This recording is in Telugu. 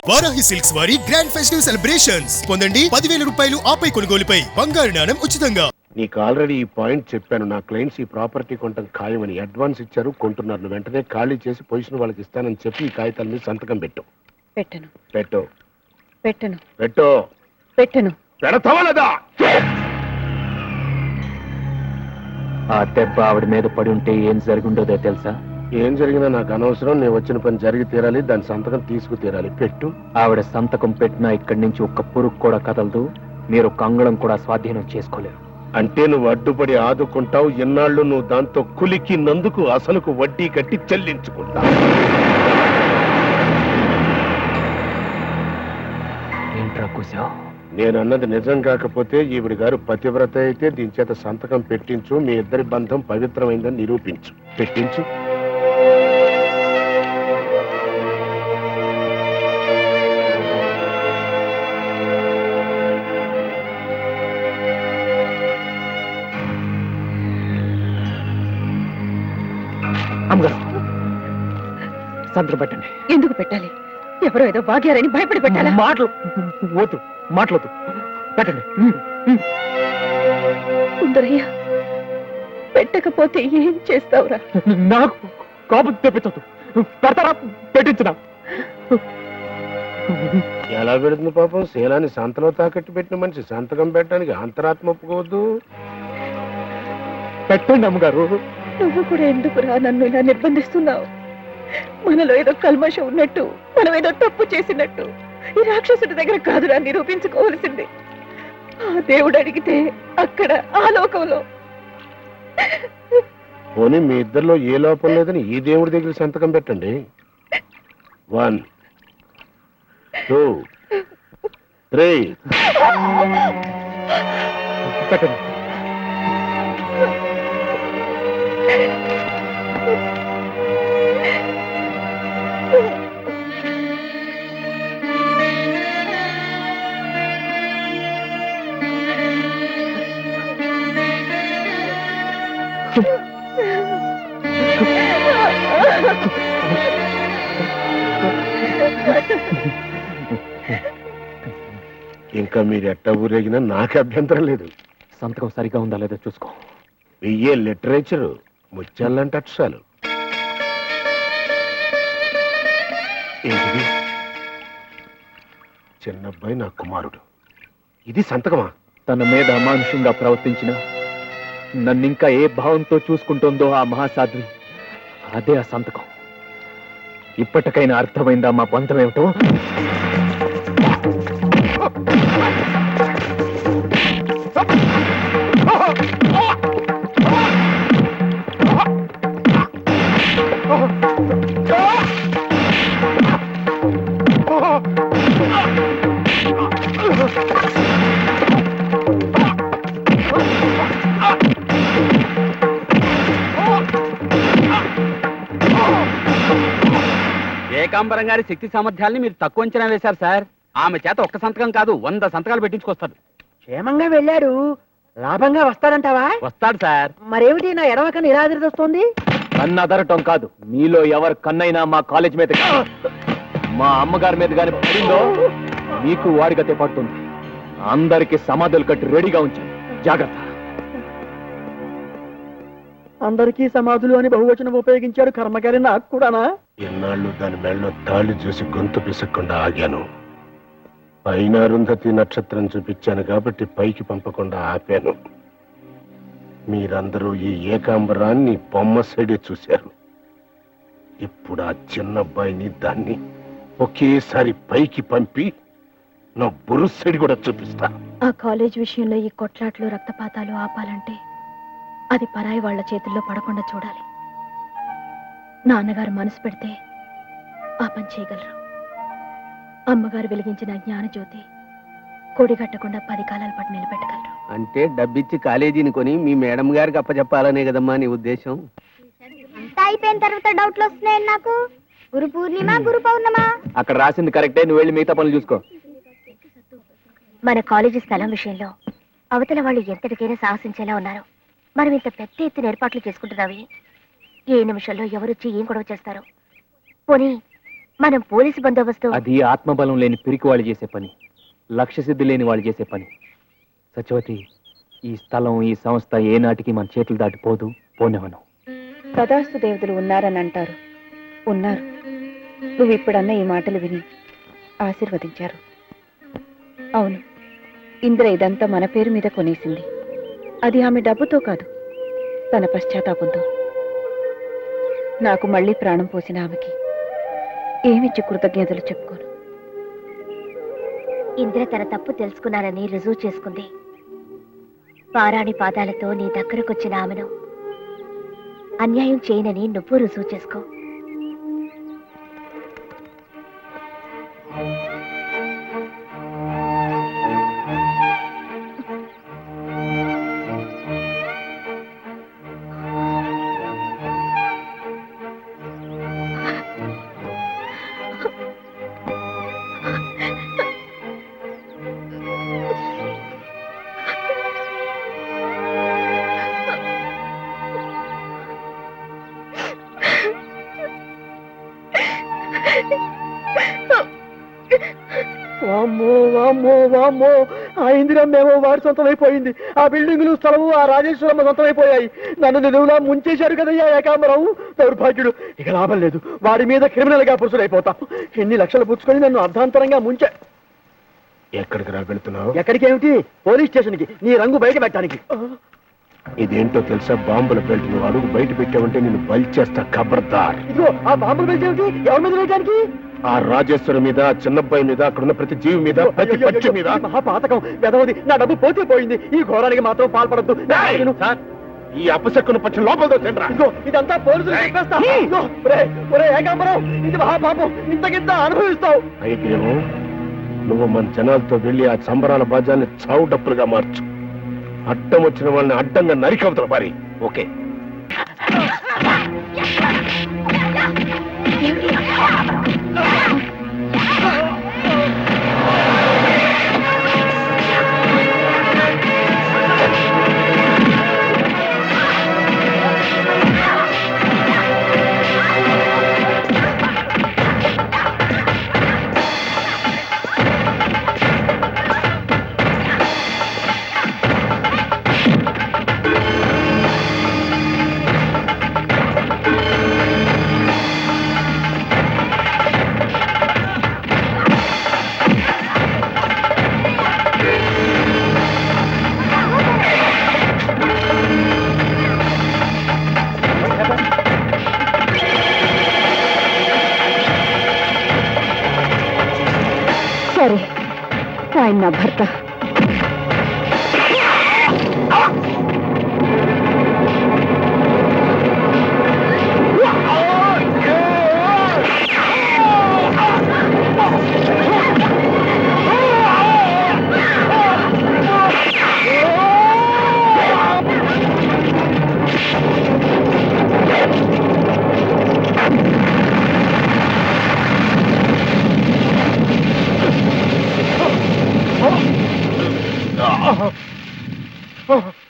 వారాహి సిల్క్స్ వారి గ్రాండ్ ఫెస్టివ్ సెలబ్రేషన్స్ పొందండి 10,000 రూపాయలు ఆపై కొనుగోలుపై బంగారు నాణెం ఉచితంగా. నీకు ఆల్రెడీ ఈ పాయింట్ చెప్పాను. నా క్లయింట్స్ ఈ ప్రాపర్టీ కొనటం ఖాయమని అడ్వాన్స్ ఇచ్చారు, కొంటున్నారు. నువ్వు వెంటనే ఖాళీ చేసి పొజిషన్ వాళ్ళకి ఇస్తానని చెప్పి ఈ కాగితాల మీద సంతకం పెట్టు. పెట్టను పెట్టు పెట్టను పెట్టు పెట్టను పెడతావా లేదా? ఆ దెబ్బ ఆవిడ మీద పడి ఉంటే ఏం జరుగుండోదో తెలుసా? ఏం జరిగినా నాకు అనవసరం. నేను వచ్చిన పని జరిగి తీరాలి, దాని సంతకం తీసుకు తీరాలి. పెట్టు. ఆవిడ సంతకం పెట్టినా ఇక్కడి నుంచి ఒక్క పురుగు కూడా కదలదు, మీరు ఒక అంగుళం కూడా స్వాధీనం చేసుకోలేరు. అంటే నువ్వు అడ్డుపడి ఆదుకుంటావు, ఇన్నాళ్ళు నువ్వు దాంతో కులికి నందుకు అసలుకు వడ్డీ కట్టి చెల్లించుకుంటావు. ఏంట్రా కూసావు? నేను అన్నది నిజం కాకపోతే ఈవిడి గారు పతివ్రత అయితే దీని చేత సంతకం పెట్టించు, మీ ఇద్దరి బంధం పవిత్రమైందని నిరూపించు. పెట్టించు. అమ్మగారు సంతకం పెట్టండి. ఎందుకు పెట్టాలి? ఎవరో ఏదో వాగ్యారని భయపడి పెట్టాలా? మాట్లాడు పెట్టండి. సుందరయ్య, పెట్టకపోతే ఏం చేస్తావురా? నాకు కాపు తెప్పించదు. పెడతారా? పెట్టించుదా? ఎలా పెడుతుంది పాపం? శీలాన్ని సంతలో తాకట్టు పెట్టిన మనిషి సంతకం పెట్టడానికి అంతరాత్మ ఒప్పుకోవద్దు. పెట్టండి అమ్మగారు. నువ్వు కూడా ఎందుకురా నన్ను ఇలా నిర్బంధిస్తున్నావు? మనలో ఏదో కల్మషం ఉన్నట్టు, మనం ఏదో తప్పు చేసినట్టు ఈ రాక్షసుడి దగ్గర కాదురా నిరూపించుకోవాల్సింది. ఆ దేవుడు అడిగితే అక్కడ ఆ లోకంలో. పోనీ మీ ఇద్దరిలో ఏ లోపం లేదని ఈ దేవుడి దగ్గర సంతకం పెట్టండి. 1 2 3 పెట్టండి. ఇంకా మీరు ఎట్ట ఊరేగినా నాకు అభ్యంతరం లేదు. సంతకం సరిగా ఉందా లేదా చూసుకో. బిఏ లిటరేచరు, ముత్యాలంటే అక్షరాలు. ఏంటిది? చిన్నబ్బాయి నా కుమారుడు. ఇది సంతకమా? తన మీద అమానుషంగా ప్రవర్తించిన నన్నింకా ఏ భావంతో చూసుకుంటుందో ఆ మహాసాధ్వి, అదే ఆ సంతకం. ఇప్పటికైనా అర్థమైందా మా బంధం ఏమిటో? ఏకాంబరం గారి శక్తి సామర్థ్యాల్ని మీరు తక్కువ అంచనా వేశారు సార్. ఆమె చేత ఒక్క సంతకం కాదు 100 సంతకాలు పెట్టించుకొస్తాడు. క్షేమంగా వెళ్ళాడు, లాభంగా వస్తాడంటావా? వస్తాడు సార్. మరేమిటి నా ఎడవకని ఇలా ఎదురుదొస్తుంది? కన్ను అదరటం కాదు, మీలో ఎవరు కన్నైనా మా కాలేజ్ మీద మా అమ్మగారి మీద కానీ పడిందో మీకు వాడిగతే పడుతుంది. అందరికి సమాధులు కట్టి రెడీగా ఉంచండి, జాగ్రత్త. అందరికీ సమాధులు అని బహువచనం ఉపయోగించాడు కర్మగారి. నాకు కూడానా? ఎన్నాళ్ళు దాని మెళ్ళలో తాళి చూసి గొంతు పిసక్కుండా ఆగాను. పైన అరుంధతి నక్షత్రం చూపించాను కాబట్టి పైకి పంపకుండా ఆపాను. మీరందరూ ఈ ఏకాంబరాన్ని బొమ్మ సైడే చూశారు. ఇప్పుడు ఆ చిన్నబ్బాయిని దాన్ని ఒకేసారి పైకి పంపి నా బుర్రు సైడ్ కూడా చూపిస్తా. ఆ కాలేజ్ విషయంలో ఈ కొట్లాట్లు రక్తపాతాలు ఆపాలంటే అది పరాయి వాళ్ల చేతుల్లో పడకుండా చూడాలి. నాన్నగారు మనసు పెడితే ఆ పని చేయగలరు. అమ్మగారు వెలిగించిన జ్ఞానజ్యోతి కొడిగట్టకుండా 10 కాలాల పాటు నిలబెట్టగలరు. అంటే డబ్బిచ్చి కాలేజీని కొని మీ మేడం గారికి అప్పచెప్పాలనే కదమ్మా నీ ఉద్దేశం? అంతా అయిపోయిన తర్వాత డౌట్లు వస్తున్నాయి నాకు. గురు పూర్ణిమ, గురు పౌర్ణమ. అక్కడ రాసింది కరెక్టే, నువ్వు వెళ్ళి మిగతా పనులు చూసుకో. మన కాలేజీ స్థలం విషయంలో అవతల వాళ్ళు ఎంతటికైనా సాహసించేలా ఉన్నారు. మనం ఇంత పెద్ద ఎత్తున ఏర్పాట్లు చేసుకుంటున్నావి. ఏ నిమిషంలో ఎవరొచ్చి ఏం గొడవ చేస్తారు? పోనీ మనం పోలీసు బందోబస్తు అది ఆత్మబలం లేని పిరికి వాళ్ళు చేసే పని, లక్ష్య సిద్ధి లేని వాళ్ళు చేసే పని. సత్యవతి, ఈ స్థలం, ఈ సంస్థ ఏనాటికి మన చేతులు దాటిపోదు, పోనివ్వను. తదాస్తు దేవతలు ఉన్నారని అంటారు. ఉన్నారు. నువ్వు ఇప్పుడన్న ఈ మాటలు విని ఆశీర్వదించారు. అవును, ఇంద్ర ఇదంతా మన పేరు మీద కొనేసింది. అది ఆమె డబ్బుతో కాదు, తన పశ్చాత్తాపంతో. నాకు మళ్ళీ ప్రాణం పోసిన ఆమెకి ఏమిచ్చి కృతజ్ఞతలు చెప్పుకోను. ఇంద్ర తన తప్పు తెలుసుకున్నానని రుజువు చేసుకుంది. పారాణి పాదాలతో నీ దగ్గరకొచ్చిన ఆమెను అన్యాయం చేయనని నువ్వు రుజువు చేసుకో. వామ్మో వామ్మో వామ్మో, ఆ ఇందిరమ్మేమో వాడి సొంతమైపోయింది. ఆ బిల్డింగులు, స్థలము, ఆ రాజేశ్వరమ్మ సొంతమైపోయాయి. నన్ను నిలువులా ముంచేశారు కదయ్యా ఏకాంబరావు, దౌర్భాగ్యుడు. ఇక లాభం లేదు, వాడి మీద క్రిమినల్ గా పురుషులైపోతా. ఎన్ని లక్షలు పుచ్చుకొని నన్ను అర్ధాంతరంగా ముంచా. ఎక్కడికి రా వెళ్తున్నావు? ఎక్కడికేమిటి? పోలీస్ స్టేషన్ కి, నీ రంగు బయట పెట్టడానికి. ఇదేంటో తెలుసా? బాంబుల బెల్ట్. నువ్వు అడుగు బయట పెట్టావంటే నేను బలిచేస్తా, ఖబర్దార్. ఇదిగో ఆ బాంబులు పెంచేమిటి? ఎవరి మీద వేయడానికి? ఆ రాజేశ్వరి మీద, చిన్నబ్బాయి మీద, అక్కడున్న ప్రతి జీవి మీద, ప్రతి పక్షి మీద. మహాపాతకం వ్యధవది, నా డబ్బు పోతే పోయింది. ఈ ఘోరానికి మాత్రం పాల్పడద్దు. సార్, ఈ అపశక్కున పక్షి లోపలితో తినరా. ఇదిగో ఇదంతా పోలీసులు చెప్పేస్తా. ఇదిగో, ఒరే ఏకాంబరం, ఇది మహాపాపం, ఇంతకింత అనుభవిస్తావు. అయితేమో నువ్వు మన జనాలతో వెళ్ళి ఆ సంబరాల బాజాన్ని చావు డప్పులుగా మార్చు. అడ్డం వచ్చిన వాళ్ళని అడ్డంగా నరికవతల పారి. ఓకే? సరే, ఆయన నా భర్త. Oh!